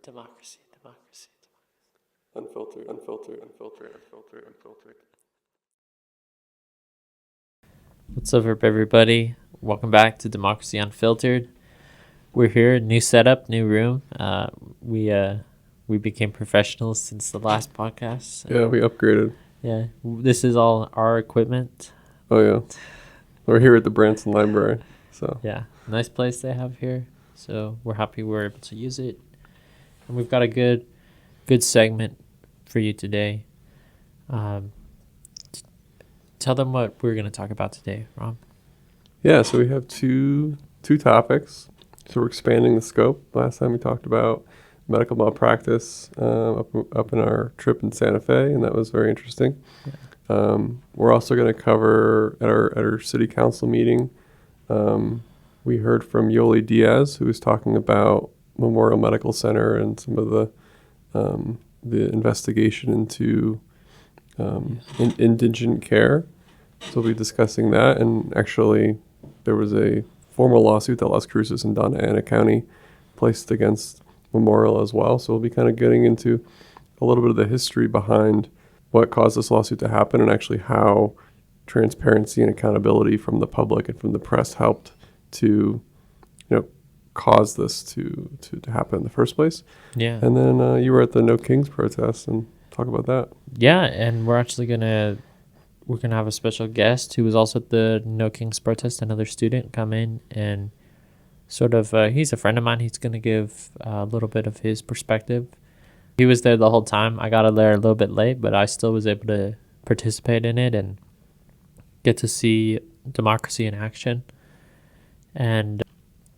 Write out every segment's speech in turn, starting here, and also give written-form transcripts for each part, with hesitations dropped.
Democracy, democracy. Unfiltered, unfiltered, unfiltered, unfiltered, unfiltered. What's up, everybody? Welcome back to Democracy Unfiltered. We're here, new setup, new room. We became professionals since the last podcast. Yeah, we upgraded. Yeah, this is all our equipment. Oh, yeah. We're here at the Branson Library. So Yeah, nice place they have here. So we're happy we're able to use it. And we've got a good segment for you today. Tell them what we're going to talk about today, Rob. yeah, so we have two topics. So we're expanding the scope. Last time we talked about medical malpractice up in our trip in Santa Fe, and that was very interesting. Yeah. We're also going to cover at our city council meeting. We heard from Yoli Diaz, who was talking about Memorial Medical Center and some of the investigation into indigent care. So we'll be discussing that. And actually, there was a formal lawsuit that Las Cruces and Donna Ana County placed against Memorial as well. So we'll be kind of getting into a little bit of the history behind what caused this lawsuit to happen and actually how transparency and accountability from the public and from the press helped to, cause this to happen in the first place. Yeah. And then you were at the No Kings protest and talk about that. Yeah, and we're actually we're gonna have a special guest who was also at the No Kings protest, another student, come in and sort of he's a friend of mine. He's gonna give a little bit of his perspective. He was there the whole time. I got there a little bit late, but I still was able to participate in it and get to see democracy in action. And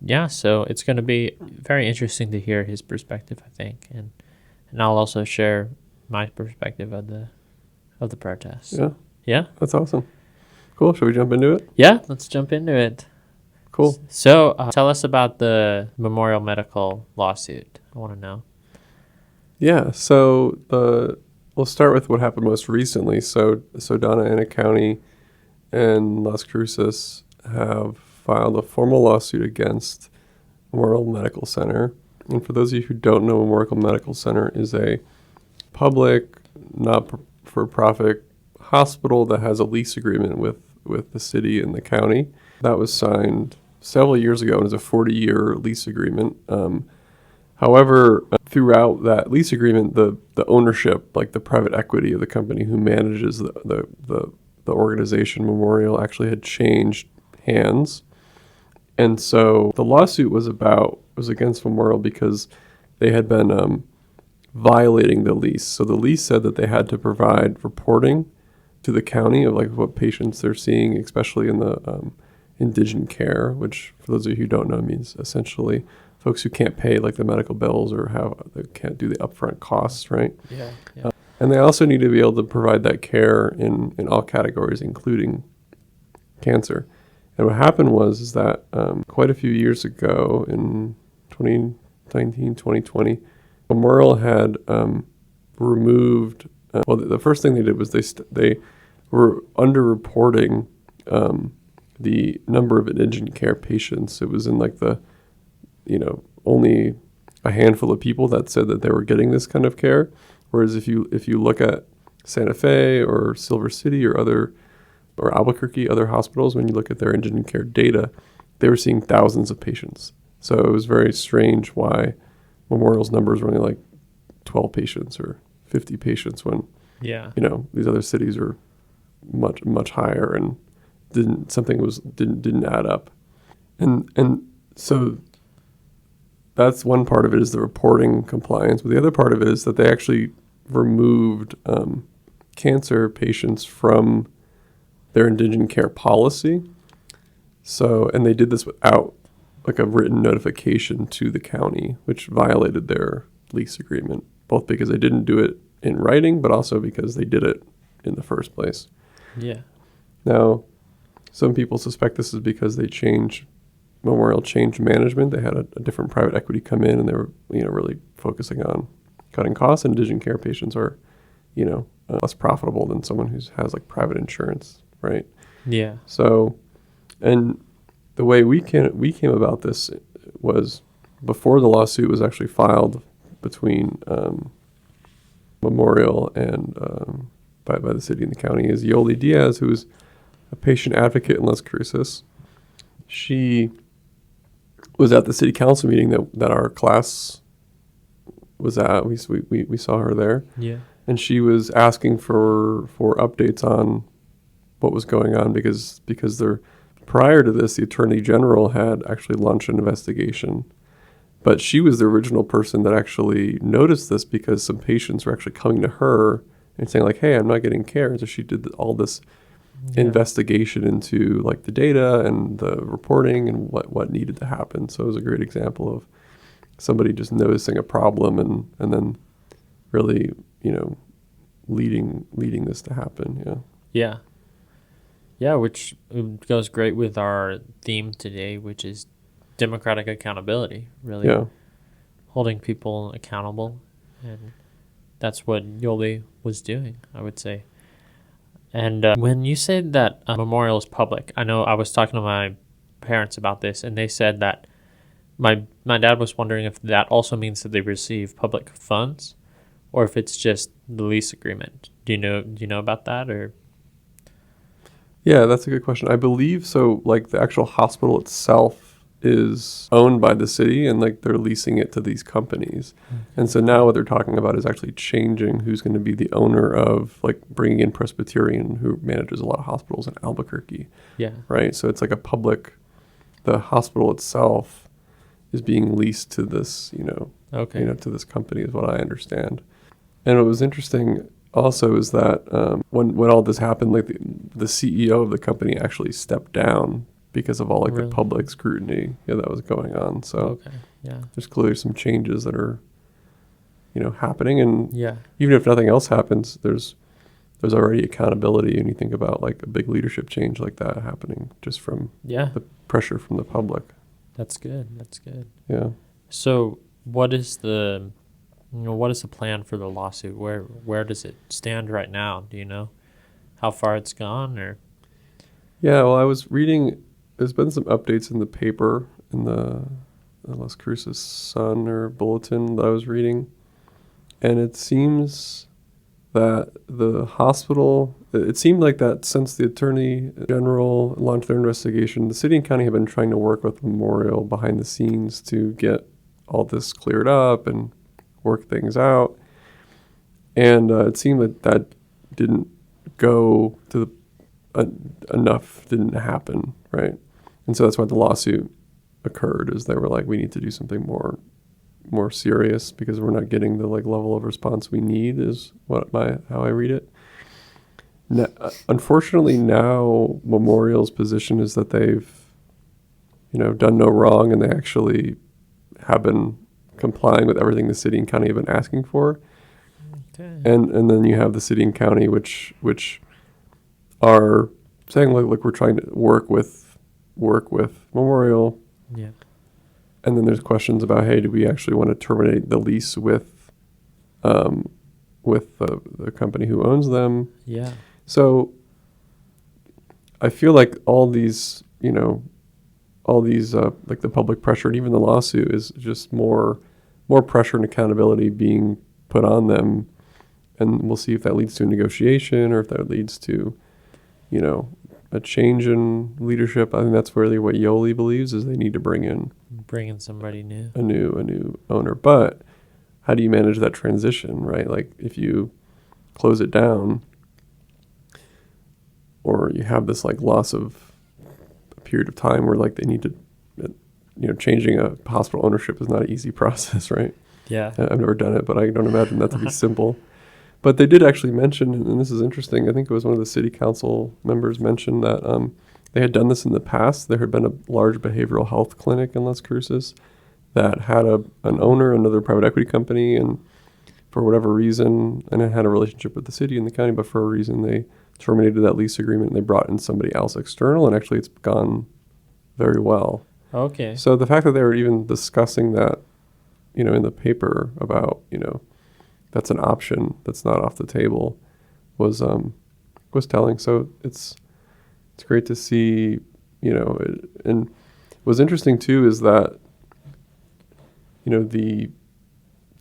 yeah, so it's going to be very interesting to hear his perspective, I think, and I'll also share my perspective of the protest. Yeah, That's awesome. Cool. Shall we jump into it? Yeah, let's jump into it. Cool. So tell us about the Memorial Medical lawsuit. I want to know. Yeah, so we'll start with what happened most recently. So Donna Ana County and Las Cruces have filed a formal lawsuit against Memorial Medical Center. And for those of you who don't know, Memorial Medical Center is a public, not-for-profit hospital that has a lease agreement with the city and the county. That was signed several years ago. It was a 40-year lease agreement. However, throughout that lease agreement, the ownership, like the private equity of the company who manages the organization, Memorial, actually had changed hands. And so the lawsuit was against Memorial because they had been violating the lease. So the lease said that they had to provide reporting to the county of like what patients they're seeing, especially in the indigent care, which for those of you who don't know means essentially folks who can't pay like the medical bills or they can't do the upfront costs, right? Yeah. And they also need to be able to provide that care in all categories, including cancer. And what happened was that quite a few years ago in 2019, 2020, Memorial had removed, the first thing they did was they were underreporting the number of indigent care patients. It was in like only a handful of people that said that they were getting this kind of care. Whereas if you look at Santa Fe or Silver City or Albuquerque, other hospitals, when you look at their indigent care data, they were seeing thousands of patients. So it was very strange why Memorial's numbers were only like 12 patients or 50 patients when these other cities are much, much higher and didn't add up. And so that's one part of it, is the reporting compliance. But the other part of it is that they actually removed cancer patients from their indigent care policy. So, and they did this without like a written notification to the county, which violated their lease agreement, both because they didn't do it in writing, but also because they did it in the first place. Yeah. Now, some people suspect this is because Memorial changed management. They had a different private equity come in, and they were, really focusing on cutting costs. And indigent care patients are, less profitable than someone who has like private insurance, right? Yeah. So, and the way we came about this was before the lawsuit was actually filed. between Memorial and by the city and the county is Yoli Diaz, who is a patient advocate in Las Cruces. She was at the city council meeting that our class was at. We saw her there. Yeah. And she was asking for updates on what was going on because prior to this, the Attorney General had actually launched an investigation. But she was the original person that actually noticed this because some patients were actually coming to her and saying like, hey, I'm not getting care. And so she did all this investigation into like the data and the reporting and what needed to happen. So it was a great example of somebody just noticing a problem and then really, leading this to happen. Yeah. Yeah. Yeah, which goes great with our theme today, which is democratic accountability, really holding people accountable. And that's what Yoli was doing, I would say. And when you said that Memorial is public, I know I was talking to my parents about this, and they said that my dad was wondering if that also means that they receive public funds or if it's just the lease agreement. Do you know about that? Or Yeah, that's a good question. I believe so. Like the actual hospital itself is owned by the city and like they're leasing it to these companies. And so now what they're talking about is actually changing who's going to be the owner of like bringing in Presbyterian, who manages a lot of hospitals in Albuquerque. Yeah. Right. So it's like the hospital itself is being leased to this, to this company is what I understand. And what was interesting also is that when all this happened, like the CEO of the company actually stepped down because of all like the public scrutiny that was going on. So there's clearly some changes that are, happening. And even if nothing else happens, there's already accountability. And you think about like a big leadership change like that happening just from the pressure from the public. That's good. Yeah. So what is the plan for the lawsuit? Where does it stand right now? Do you know how far it's gone? Or yeah, well, I was reading. There's been some updates in the paper in the Las Cruces Sun or Bulletin that I was reading, and it seems that the hospital. It seemed like that since the Attorney General launched their investigation, the city and county have been trying to work with Memorial behind the scenes to get all this cleared up and work things out. And it seemed that didn't go to enough didn't happen, right? And so that's why the lawsuit occurred, is they were like, we need to do something more serious because we're not getting the like level of response we need, is how I read it. Now, unfortunately, now Memorial's position is that they've done no wrong and they actually have been complying with everything the city and county have been asking for. Okay. And then you have the city and county which are saying like we're trying to work with Memorial. Yeah. And then there's questions about, hey, do we actually want to terminate the lease with the company who owns them? Yeah. So I feel like all these like the public pressure and even the lawsuit is just more pressure and accountability being put on them. And we'll see if that leads to a negotiation or if that leads to, a change in leadership. I think that's really what Yoli believes, is they need to bring in somebody new, a new owner. But how do you manage that transition, right? Like if you close it down or you have this like loss of a period of time where like they need to, changing a hospital ownership is not an easy process, right? Yeah. I've never done it, but I don't imagine that to be simple. But they did actually mention, and this is interesting, I think it was one of the city council members mentioned that they had done this in the past. There had been a large behavioral health clinic in Las Cruces that had an owner, another private equity company, and for whatever reason, and it had a relationship with the city and the county, but for a reason they terminated that lease agreement and they brought in somebody else external, and actually it's gone very well. Okay. So the fact that they were even discussing that, in the paper about, that's an option that's not off the table was telling. So it's great to see, and what's interesting too is that, the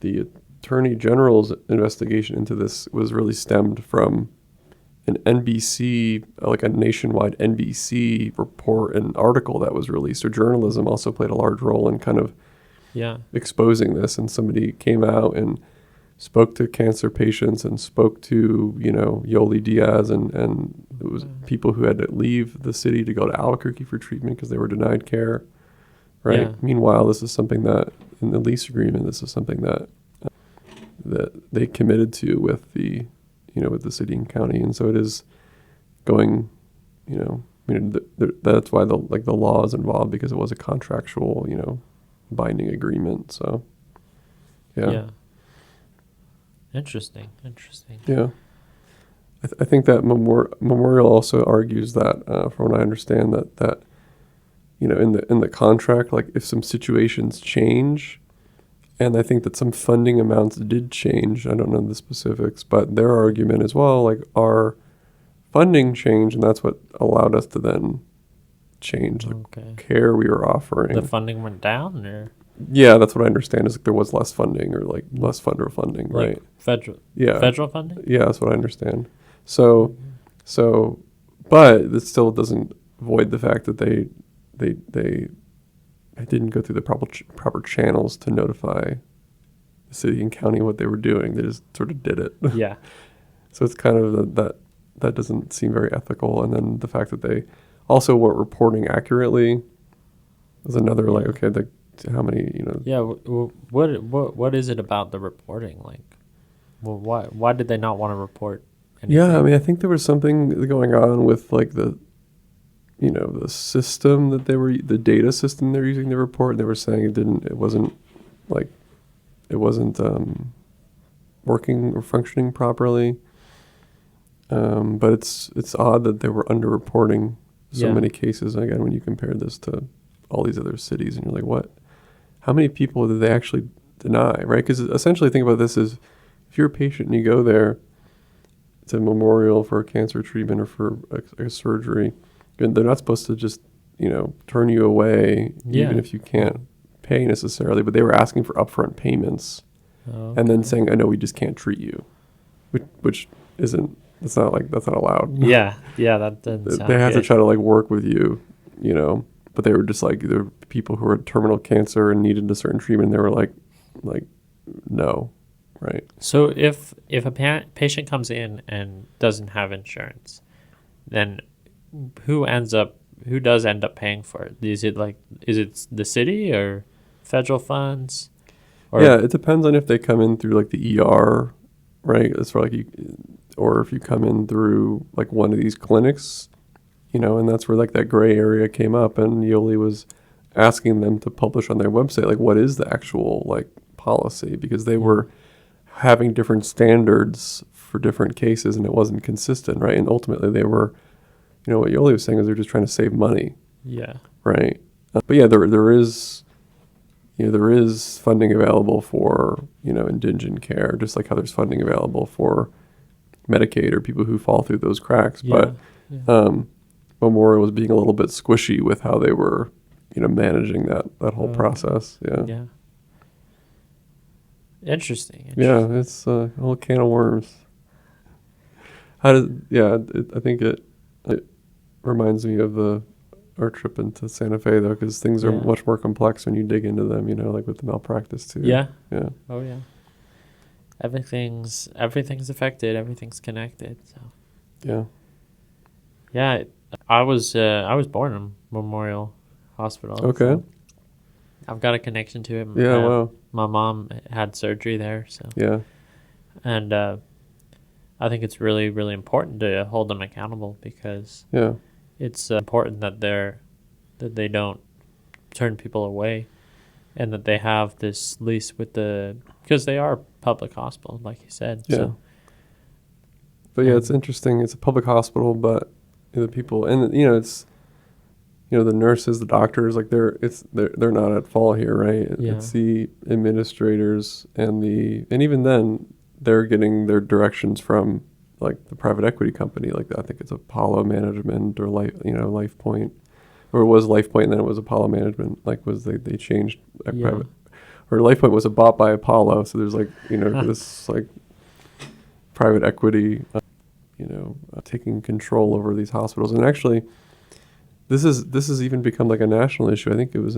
the Attorney General's investigation into this was really stemmed from an NBC, like a nationwide NBC report and article that was released. So journalism also played a large role in kind of Yeah. exposing this. And somebody came out and spoke to cancer patients and spoke to, Yoli Diaz, and it was people who had to leave the city to go to Albuquerque for treatment because they were denied care. Right. Yeah. Meanwhile, this is something that in the lease agreement, this is something that they committed to with the city and county, and so it is going. That's why the law is involved, because it was a contractual, binding agreement. So, yeah. Interesting. Yeah. I think that Memorial also argues that, from what I understand, that in the contract, like if some situations change, and I think that some funding amounts did change. I don't know the specifics, but their argument as well, like our funding changed, and that's what allowed us to then change the care we were offering. The funding went down, or? Yeah, that's what I understand, is like there was less funding, or like less federal funding, like right? Federal funding? Yeah, that's what I understand. So, but it still doesn't void the fact that they didn't go through the proper channels to notify the city and county what they were doing. They just sort of did it. Yeah. So it's kind of that doesn't seem very ethical. And then the fact that they also weren't reporting accurately is another, like, okay, how many, Yeah. What is it about the reporting? Like, well, why did they not want to report anything? Yeah, I mean, I think there was something going on with like the system that the data system they're using to report. They were saying it wasn't working or functioning properly. But it's odd that they were underreporting so many cases. Again, when you compare this to all these other cities, and you're like, what? How many people did they actually deny, right? Because essentially, think about this is, if you're a patient and you go there to Memorial for a cancer treatment or for a surgery, and they're not supposed to just, turn you away, even if you can't pay necessarily, but they were asking for upfront payments and then saying, I know we just can't treat you, which isn't, that's not allowed. Yeah, that doesn't sound They have good. to try to like work with you, but they were just like, there were people who had terminal cancer and needed a certain treatment, and they were like, no, right? So if a patient comes in and doesn't have insurance, then who does end up paying for it? Is it the city or federal funds? Or Yeah, it depends on if they come in through like the ER, right? It's for like or if you come in through like one of these clinics, and that's where like that gray area came up, and Yoli was asking them to publish on their website, like, what is the actual like policy, because they were having different standards for different cases, and it wasn't consistent, right? And ultimately they were, what Yoli was saying is they're just trying to save money. Yeah. Right. But yeah, there is funding available for, indigent care, just like how there's funding available for Medicaid or people who fall through those cracks. Yeah. But Memorial was being a little bit squishy with how they were, managing that whole process. Yeah. Yeah. Interesting. Yeah, it's a whole can of worms. I think it reminds me of our trip into Santa Fe, though, because things are much more complex when you dig into them, like with the malpractice too. Yeah. Yeah. Oh yeah. Everything's affected. Everything's connected. So. Yeah. Yeah, I was born in Memorial Hospital. Okay. So I've got a connection to it. Yeah. Wow. My mom had surgery there. So. Yeah. And I think it's really, really important to hold them accountable, because it's important that they don't turn people away, and that they have this lease with because they are public hospital, like you said. Yeah. So. But yeah, it's interesting. It's a public hospital, but the people, and it's, the nurses, the doctors, like they're not at fault here, right? Yeah. It's the administrators and even then they're getting their directions from like the private equity company, like I think it's Apollo Management or Life Point, or it was Life Point and then it was Apollo Management. Like they changed private, or LifePoint was bought by Apollo. So there's like, this like private equity, taking control over these hospitals. And actually, this has even become like a national issue. I think there was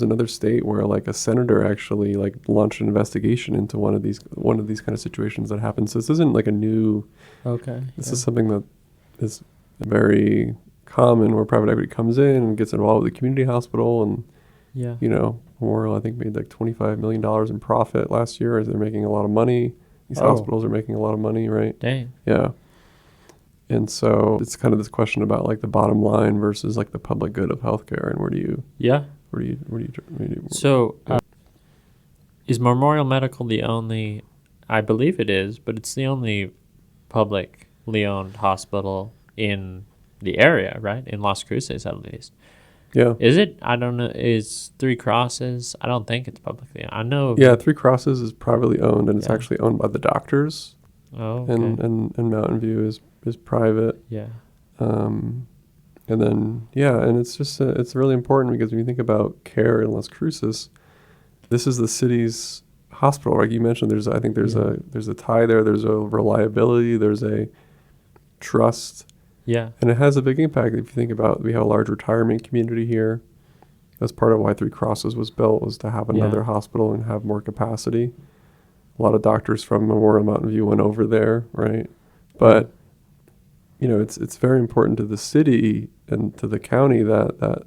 another state where like a senator actually like launched an investigation into one of these kind of situations that happened. So this isn't like a new. Okay. This is something that is very common, where private equity comes in and gets involved with the community hospital, and Yeah. Memorial I think made like $25 million in profit last year, as they're making a lot of money. These Oh. hospitals are making a lot of money, right? Dang. Yeah. And so it's kind of this question about like the bottom line versus like the public good of healthcare, and where do you Yeah. So, is Memorial Medical the only? I believe it is, but it's the only publicly owned hospital in the area, right? In Las Cruces, at least. Yeah. Is it? I don't know. Is Three Crosses? I don't think it's publicly owned. I know. Yeah, Three Crosses is privately owned, and it's Yeah. actually owned by the doctors. Oh, okay. And Mountain View is private. Yeah. And then, and it's just, it's really important, because when you think about care in Las Cruces, this is the city's hospital. Like you mentioned, there's a tie there. There's a reliability. There's a trust. Yeah. And it has a big impact. If you think about, we have a large retirement community here. That's part of why Three Crosses was built, was to have another hospital and have more capacity. A lot of doctors from Memorial Mountain View went over there, right? But it's very important to the city and to the county that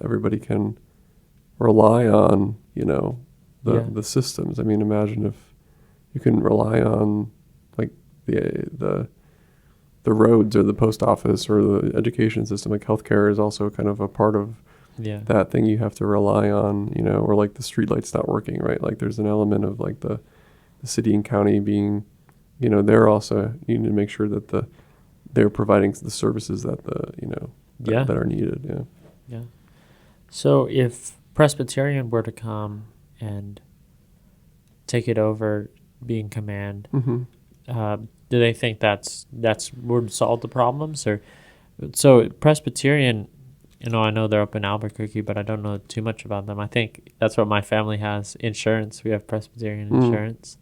everybody can rely on, the systems. I mean, imagine if you can rely on like the roads or the post office or the education system. Like healthcare is also kind of a part of that thing you have to rely on, or like the streetlights not working, right? Like there's an element of like the city and county being, they're also needing to make sure that they're providing the services that that are needed. Yeah. Yeah. So if Presbyterian were to come and take it over, be in command, do they think that's would solve the problems? Or so Presbyterian, I know they're up in Albuquerque, but I don't know too much about them. I think that's what my family has, insurance. We have Presbyterian insurance.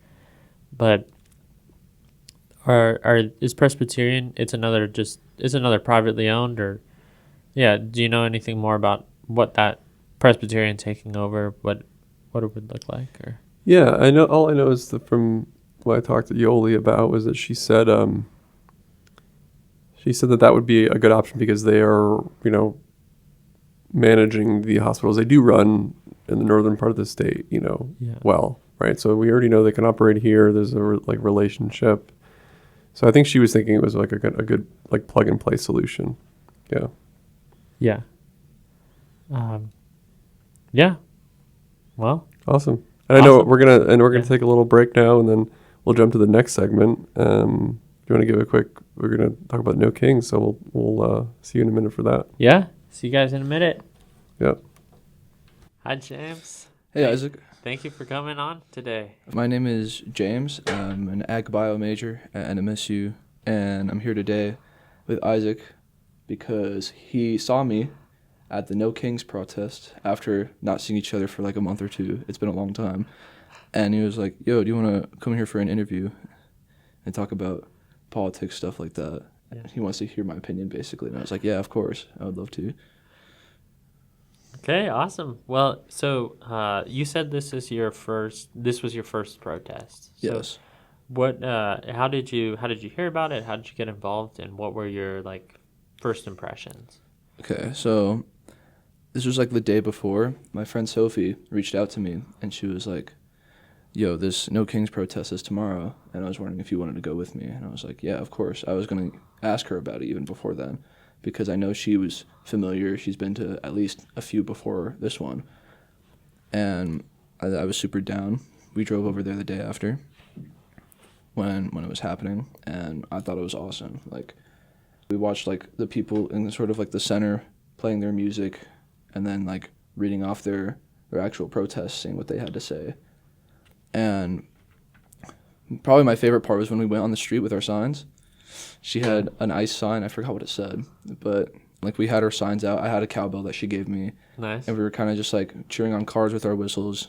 But is Presbyterian, it's another privately owned, or do you know anything more about what that Presbyterian taking over, what it would look like? Or I know, all I know is that from what I talked to Yoli about was that she said that would be a good option, because they are managing the hospitals they do run in the northern part of the state well, right? So we already know they can operate here. There's a relationship. So I think she was thinking it was like a good like plug and play solution. Yeah. Well, awesome. And I know we're gonna take a little break now, and then we'll jump to the next segment. Do you want to give we're gonna talk about No Kings, so we'll see you in a minute for that. Yeah. See you guys in a minute. Yep. Hi, James. Hey, Isaac. Thank you for coming on today. My name is James. I'm an ag bio major at NMSU, and I'm here today with Isaac because he saw me at the No Kings protest after not seeing each other for like a month or two. It's been a long time. And he was like, yo, do you want to come here for an interview and talk about politics, stuff like that? Yeah. He wants to hear my opinion, basically. And I was like, yeah, of course. I would love to. Okay, awesome. Well, so you said this was your first protest. So yes. What? How did you hear about it? How did you get involved? And what were your first impressions? Okay, so this was the day before. My friend Sophie reached out to me, and she was like, yo, this No Kings protest is tomorrow, and I was wondering if you wanted to go with me. And I was like, yeah, of course. I was going to ask her about it even before then, because I know she was familiar. She's been to at least a few before this one. And I was super down. We drove over there the day after when it was happening, and I thought it was awesome. We watched the people in the center playing their music, and then reading off their actual protests, saying what they had to say. And probably my favorite part was when we went on the street with our signs. She had an ICE sign. I forgot what it said, but we had our signs out. I had a cowbell that she gave me. Nice. And we were kind of just cheering on cars with our whistles.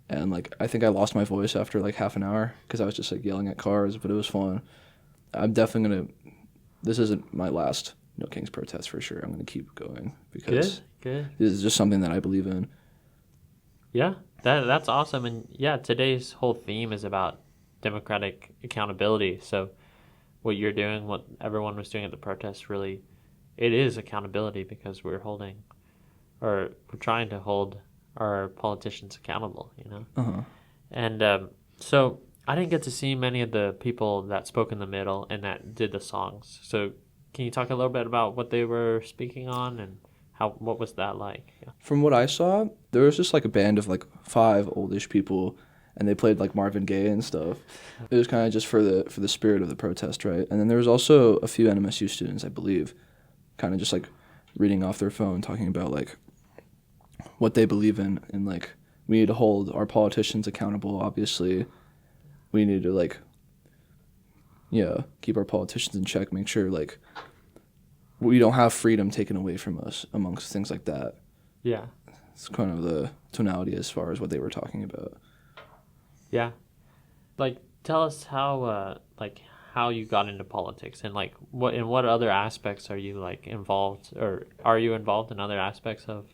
And like I think I lost my voice after like half an hour because I was just like yelling at cars, but it was fun. I'm definitely gonna. This isn't my last No Kings protest for sure. I'm gonna keep going because Good. this is just something that I believe in. Yeah, that's awesome. And yeah, today's whole theme is about democratic accountability. So what you're doing, what everyone was doing at the protest, really, it is accountability because we're trying to hold our politicians accountable, you know? Uh-huh. And so I didn't get to see many of the people that spoke in the middle and that did the songs. So can you talk a little bit about what they were speaking on and what was that like? Yeah. From what I saw, there was just like a band of like 5 oldish people, and they played like Marvin Gaye and stuff. It was kind of just for the spirit of the protest, right? And then there was also a few NMSU students, I believe, kind of just like reading off their phone, talking about like what they believe in, and like we need to hold our politicians accountable. Obviously, we need to like keep our politicians in check, make sure like we don't have freedom taken away from us, amongst things like that. Yeah. It's kind of the tonality as far as what they were talking about. Yeah. Like, tell us how you got into politics and like what other aspects are you like involved, or are you involved in other aspects of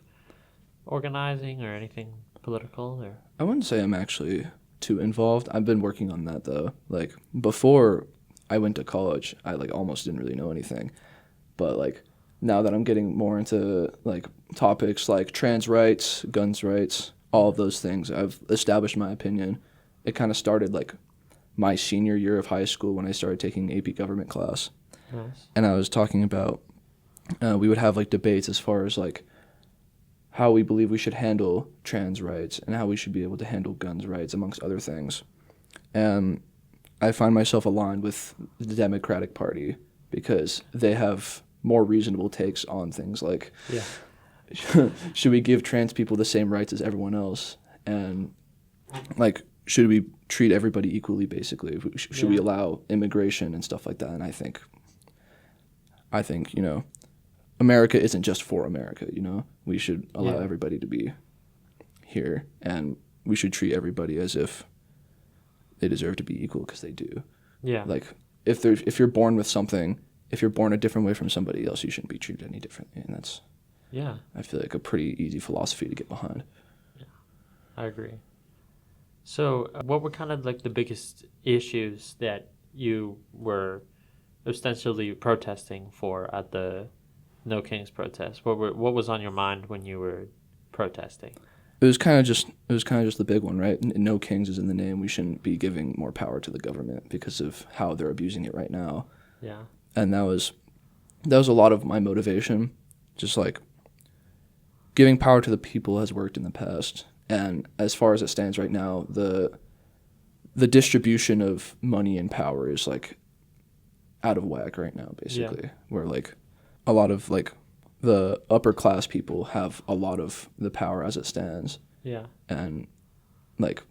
organizing or anything political? Or I wouldn't say I'm actually too involved. I've been working on that though. Like before I went to college, I like almost didn't really know anything. But like now that I'm getting more into like topics like trans rights, guns rights, all of those things, I've established my opinion. It kind of started like my senior year of high school when I started taking AP government class. nice. And I was talking about we would have like debates as far as like how we believe we should handle trans rights and how we should be able to handle guns rights, amongst other things. And I find myself aligned with the Democratic Party because they have more reasonable takes on things like, Yeah. should we give trans people the same rights as everyone else? And like, should we treat everybody equally, basically? Should we allow immigration and stuff like that? And I think, America isn't just for America, We should allow everybody to be here, and we should treat everybody as if they deserve to be equal, because they do. Yeah. Like, if you're born with something, if you're born a different way from somebody else, you shouldn't be treated any differently. And that's, Yeah. I feel like, a pretty easy philosophy to get behind. I agree. So, what were kind of like the biggest issues that you were ostensibly protesting for at the No Kings protest? What was on your mind when you were protesting? It was kind of just the big one, right? No Kings is in the name. We shouldn't be giving more power to the government because of how they're abusing it right now. Yeah. And that was a lot of my motivation. Just like giving power to the people has worked in the past. And as far as it stands right now, the distribution of money and power is like out of whack right now, basically. Yeah. Where like a lot of like the upper class people have a lot of the power as it stands. Yeah. And like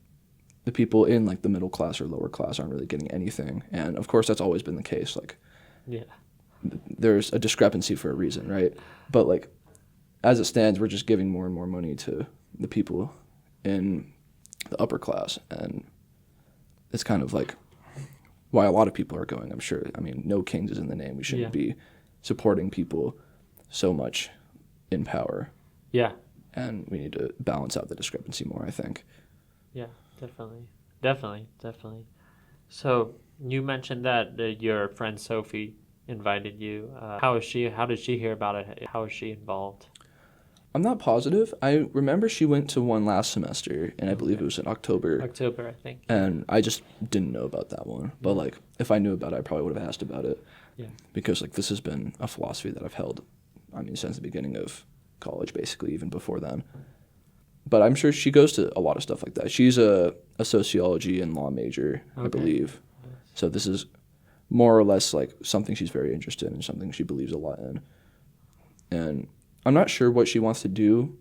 the people in like the middle class or lower class aren't really getting anything. And of course that's always been the case. Like, yeah, there's a discrepancy for a reason, right? But like as it stands, we're just giving more and more money to the people in the upper class, and it's kind of like why a lot of people are going, I'm sure. I mean, No Kings is in the name. We shouldn't be supporting people so much in power. Yeah. And we need to balance out the discrepancy more, I think. Yeah, definitely. So you mentioned that your friend Sophie invited you. How did she hear about it? How is she involved? I'm not positive. I remember she went to one last semester, and I believe it was in October. October, I think. And I just didn't know about that one. But like, if I knew about it, I probably would have asked about it. Yeah. Because like this has been a philosophy that I've held, I mean, since the beginning of college, basically, even before then. But I'm sure she goes to a lot of stuff like that. She's a sociology and law major, I believe. Nice. So this is more or less like something she's very interested in, something she believes a lot in. And I'm not sure what she wants to do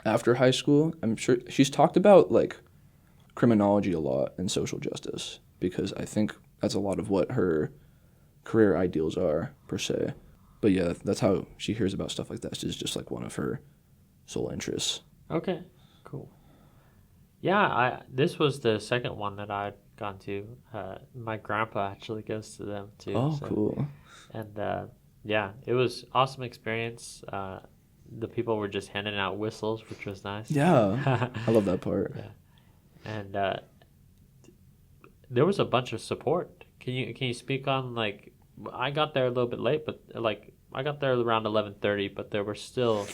after high school. I'm sure she's talked about like criminology a lot and social justice, because I think that's a lot of what her career ideals are, per se. But yeah, that's how she hears about stuff like that. It's just like one of her sole interests. Okay, cool. Yeah, I this was the second one that I'd gone to. My grandpa actually goes to them too. Oh, So cool. and yeah, it was awesome experience. The people were just handing out whistles, which was nice. Yeah, Yeah, I love that part. and there was a bunch of support. Can you speak on like I got there a little bit late, but like I got there around 11:30, but there were still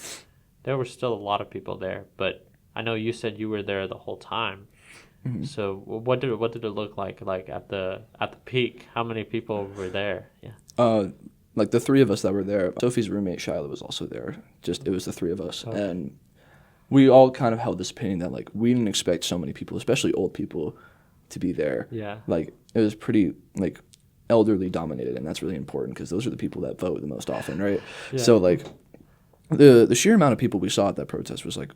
a lot of people there. But I know you said you were there the whole time. Mhm. So what did it look like at the peak? How many people were there? Yeah. Uh, like the three of us that were there, Sophie's roommate Shyla was also there. Just it was the three of us, Okay. and we all kind of held this opinion that like we didn't expect so many people, especially old people, to be there. Yeah. Like it was pretty like elderly dominated, and that's really important because those are the people that vote the most often, right? Yeah. So like the sheer amount of people we saw at that protest was like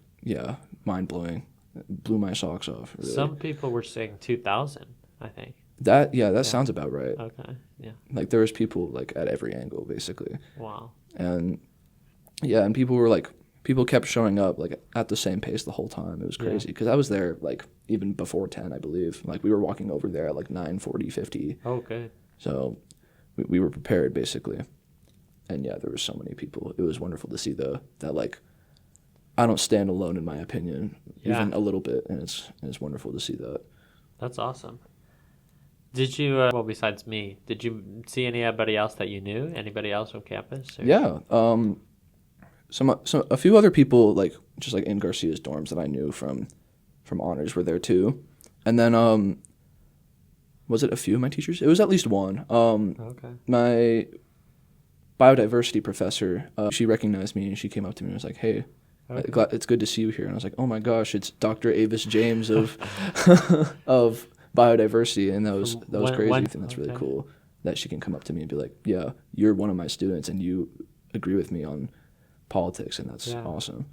mind blowing. Blew my socks off. Really. Some people were saying 2,000, I think. That sounds about right. Okay. Yeah. Like there was people like at every angle basically, Wow. and and people kept showing up like at the same pace the whole time. It was Yeah. crazy because I was there like even before 10, I believe. Like we were walking over there at like 9:40, 50. Oh, good. So we were prepared basically, and there were so many people. It was wonderful to see that like I don't stand alone in my opinion even Yeah. a little bit, and it's wonderful to see that. That's awesome. Did you, well, besides me, did you see anybody else that you knew? Anybody else on campus? Or? Yeah. A few other people like just like in Garcia's dorms that I knew from honors were there too, and then was it a few of my teachers? It was at least one. Okay. My biodiversity professor, she recognized me and she came up to me and was like, "Hey, Okay. it's good to see you here." And I was like, "Oh my gosh, it's Dr. Avis James of of biodiversity," and that was crazy. I think that's really Okay. cool that she can come up to me and be like, "Yeah, you're one of my students and you agree with me on politics," and that's Yeah. awesome.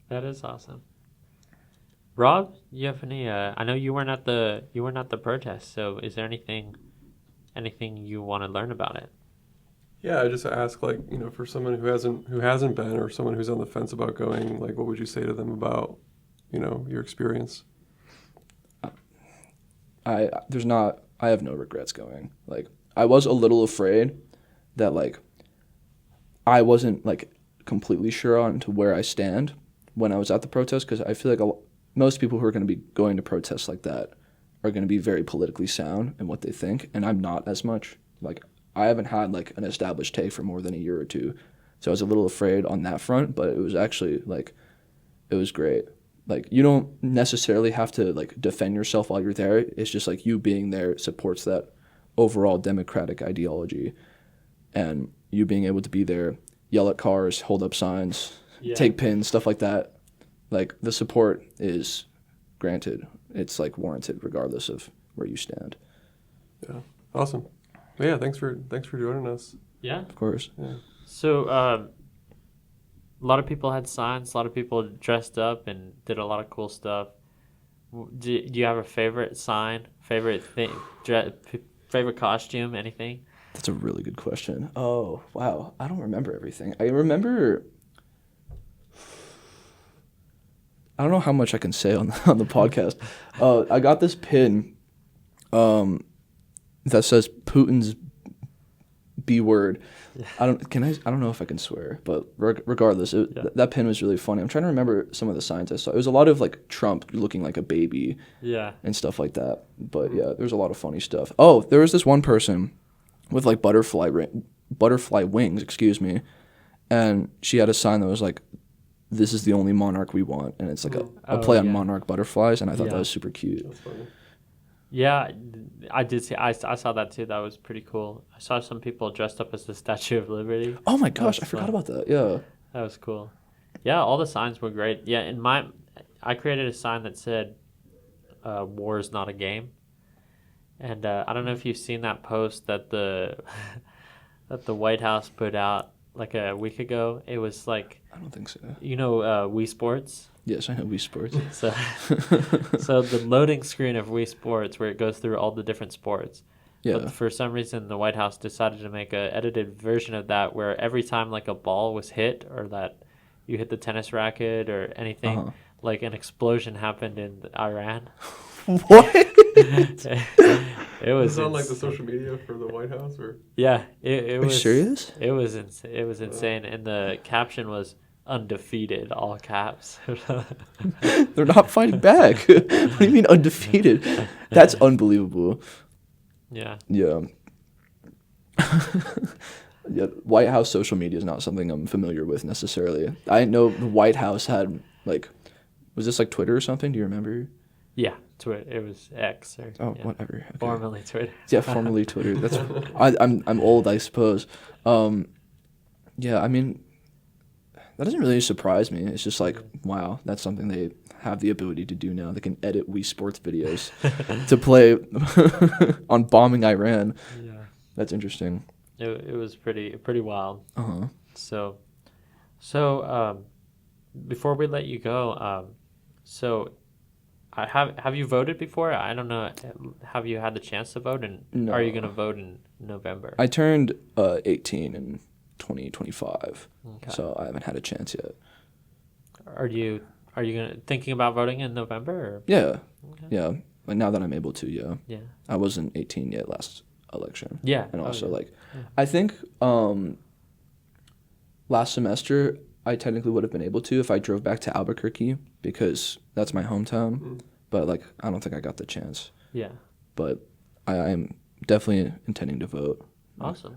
That is awesome. Rob, you have any? I know you weren't at the protest. So, is there anything you want to learn about it? Yeah, I just ask like, for someone who hasn't been or someone who's on the fence about going, like what would you say to them about, your experience? I have no regrets going. Like I was a little afraid that like I wasn't like completely sure on to where I stand when I was at the protest because I feel like most people who are going to be going to protests like that are going to be very politically sound in what they think, and I'm not as much. Like I haven't had like an established take for more than a year or two, so I was a little afraid on that front. But it was actually like it was great. Like you don't necessarily have to like defend yourself while you're there. It's just like you being there supports that overall democratic ideology, and you being able to be there, yell at cars, hold up signs, Yeah. take pins, stuff like that. Like the support is granted. It's like warranted regardless of where you stand. Yeah, awesome. Well, yeah, thanks for joining us. Yeah. Of course. Yeah. So, a lot of people had signs. A lot of people dressed up and did a lot of cool stuff. Do you have a favorite sign? Favorite thing? Favorite costume? Anything? That's a really good question. Oh, wow. I don't remember everything. I remember I don't know how much I can say on the podcast. I got this pin that says Putin's B word. I don't know if I can swear, but regardless, that pin was really funny. I'm trying to remember some of the signs I saw. It was a lot of like Trump looking like a baby Yeah. and stuff like that. But yeah, there's a lot of funny stuff. Oh, there was this one person with like butterfly wings, excuse me, and she had a sign that was like, "This is the only monarch we want," and it's like a play on yeah. monarch butterflies, and I thought Yeah. that was super cute. That's funny. Yeah, I did see. I saw that too. That was pretty cool. I saw some people dressed up as the Statue of Liberty. Oh my gosh, was I forgot fun. about that. Yeah. That was cool. Yeah, all the signs were great. Yeah, I created a sign that said, "War is not a game," and I don't know if you've seen that post that the that the White House put out like a week ago. It was like, I don't think so. Wii Sports. Yes, I know Wii Sports. So, so the loading screen of Wii Sports, where it goes through all the different sports. Yeah. But for some reason, the White House decided to make a edited version of that, where every time like a ball was hit or that you hit the tennis racket or anything, like an explosion happened in Iran. What? It was Is it on like the insane. social media for the White House or? Yeah, it Are you was serious? it was it was insane, and the caption was undefeated, all caps. They're not fighting back. What do you mean undefeated? That's unbelievable. Yeah. Yeah. Yeah, White House social media is not something I'm familiar with necessarily. I know the White House had like, was this like Twitter or something? Do you remember? Yeah, Twitter. It was X or Oh, yeah, whatever. Okay. formerly Twitter. Yeah, formerly Twitter. That's I'm old, I suppose. Yeah, I mean, that doesn't really surprise me. It's just like, wow, that's something they have the ability to do now. They can edit Wii Sports videos to play on bombing Iran. Yeah. That's interesting. It was pretty wild. Uh-huh. So before we let you go, so I have you voted before? I don't know. Have you had the chance to vote, and No. are you going to vote in November? I turned 18 in 2025, Okay. so I haven't had a chance yet. Are you thinking about voting in November? Or? Yeah, Okay. yeah. Like now that I'm able to, yeah. Yeah. I wasn't 18 yet last election. Yeah. And Oh, also yeah. like, I think last semester I technically would have been able to if I drove back to Albuquerque because that's my hometown. Mm. But like, I don't think I got the chance. Yeah. But I am definitely intending to vote. Awesome.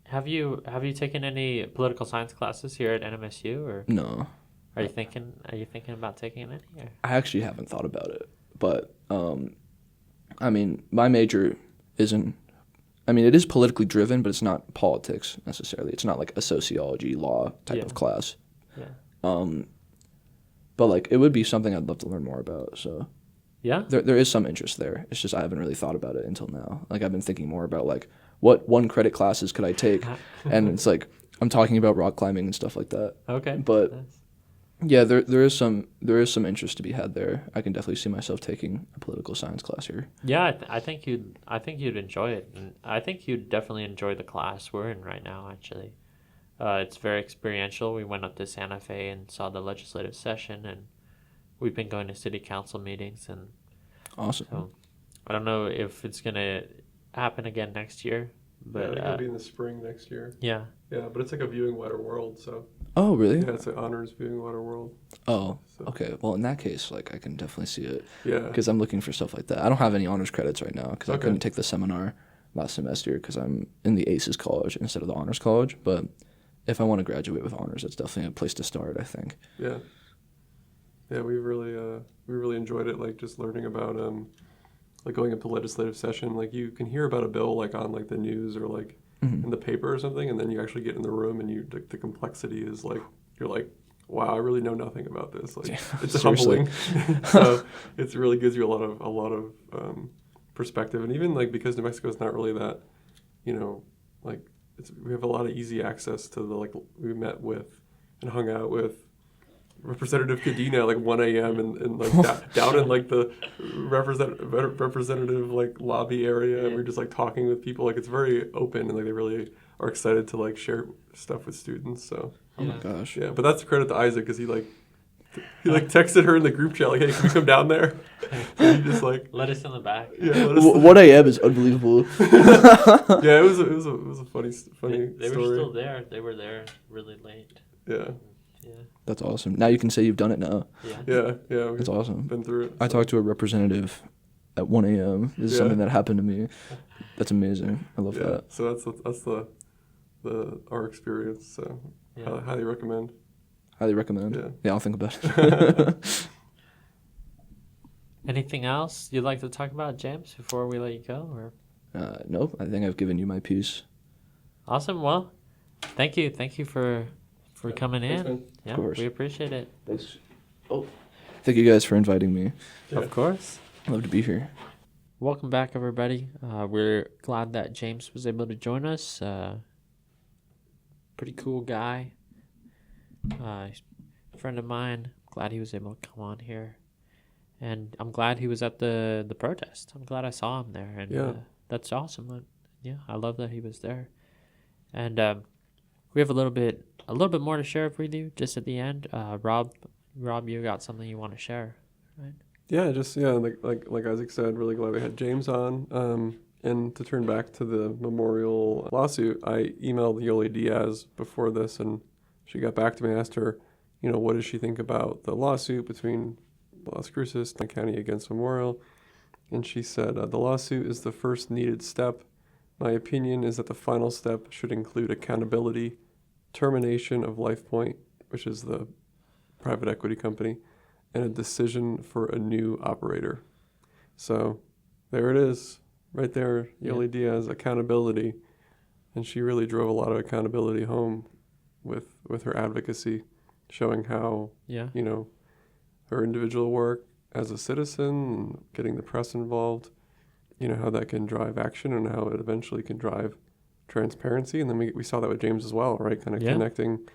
Have you taken any political science classes here at NMSU, or No, are you thinking about taking any? Or? I actually haven't thought about it. But I mean, my major isn't. I mean, it is politically driven, but it's not politics necessarily. It's not like a sociology, law type Yeah. of class. Yeah. But like, it would be something I'd love to learn more about. So Yeah. there is some interest there. It's just I haven't really thought about it until now. Like I've been thinking more about like what one credit classes could I take, and it's like I'm talking about rock climbing and stuff like that. Okay. But Nice. yeah, there is some interest to be had there. I can definitely see myself taking a political science class here. Yeah, I think you'd enjoy it, and I think you'd definitely enjoy the class we're in right now. Actually, it's very experiential. We went up to Santa Fe and saw the legislative session, and we've been going to city council meetings, and Awesome. so I don't know if it's gonna happen again next year, Yeah, I but think it'll be in the spring next year. yeah, Yeah, but it's like a viewing wider world, so Oh, really? yeah, it's an honors viewing wider world. Oh, So okay. Well, in that case, like I can definitely see it yeah, because I'm looking for stuff like that. I don't have any honors credits right now because I Okay. couldn't take the seminar last semester because I'm in the ACES college instead of the honors college. But if I want to graduate with honors, that's definitely a place to start, I think. yeah, yeah. We really enjoyed it. Like just learning about like going up to legislative session. Like you can hear about a bill like on like the news or like Mhm. in the paper or something, and then you actually get in the room and the complexity is like you're like, wow, I really know nothing about this. Like Yeah, it's seriously. humbling. So it really gives you a lot of perspective, and even like because New Mexico is not really that, like we have a lot of easy access to the like we met with and hung out with Representative Cadena at like 1 a.m. and like down in like the representative like lobby area, and we're just like talking with people. Like it's very open, and like they really are excited to like share stuff with students. So Oh my gosh. yeah, but that's credit to Isaac because he texted her in the group chat like, "Hey, can we come down there?" And he just like let us in the back. yeah, let us 1 a.m. is unbelievable. yeah, it was a funny They were story. still there. They were there really late. Yeah, Yeah, That's awesome. Now you can say you've done it now. yeah. yeah, we've That's awesome. been through it. I so. talked to a representative at 1 a.m. This is Yeah. something that happened to me. That's amazing. I love Yeah, that. so that's the our experience. So Yeah. highly recommend. Highly recommend. Yeah. Yeah, I'll think about it. Anything else you'd like to talk about, James, before we let you go? Or Nope, I think I've given you my piece. awesome. Well, thank you for coming Thanks, in. man. Yeah, course. we appreciate it. Thanks. Oh, thank you guys for inviting me. Yeah. Of course. I love to be here. Welcome back, everybody. We're glad that James was able to join us. Pretty cool guy. He's a friend of mine. Glad he was able to come on here. And I'm glad he was at the protest. I'm glad I saw him there. And Yeah. that's awesome. Yeah, I love that he was there. And we have a little bit a little bit more to share with you just at the end. Rob, you got something you want to share, right? Yeah, like Isaac said, really glad we had James on. And to turn back to the memorial lawsuit, I emailed Yoli Diaz before this, and she got back to me. I asked her, what does she think about the lawsuit between Las Cruces and the county against Memorial? And she said, the lawsuit is the first needed step. My opinion is that the final step should include accountability, termination of LifePoint, which is the private equity company, and a decision for a new operator. So there it is, right there, Yoli Diaz, accountability. And she really drove a lot of accountability home with her advocacy, showing how, her individual work as a citizen, getting the press involved, how that can drive action and how it eventually can drive transparency. And then we saw that with James as well, right? Kind of connecting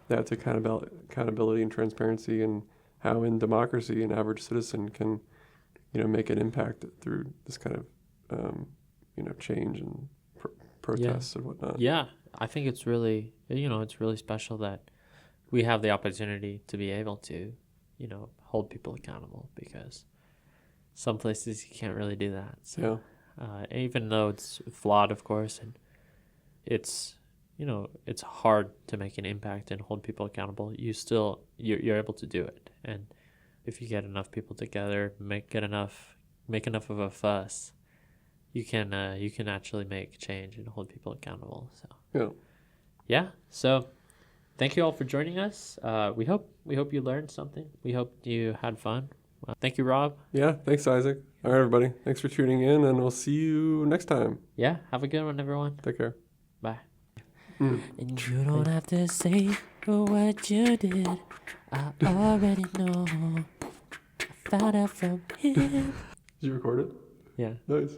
that to accountability and transparency, and how in democracy an average citizen can, make an impact through this kind of, change and protests and whatnot. Yeah, I think it's really, it's really special that we have the opportunity to be able to, hold people accountable, because some places you can't really do that. So, even though it's flawed, of course, and it's, it's hard to make an impact and hold people accountable, you're able to do it. And if you get enough people together, make enough of a fuss, you can actually make change and hold people accountable. So so thank you all for joining us. We hope you learned something. We hope you had fun. Thank you, Rob. Yeah, thanks, Isaac. All right, everybody, thanks for tuning in, and we'll see you next time. Yeah, have a good one, everyone. Take care. Bye. And you don't have to say what you did. I already know. I found out from him. Did you record it? Yeah. Nice.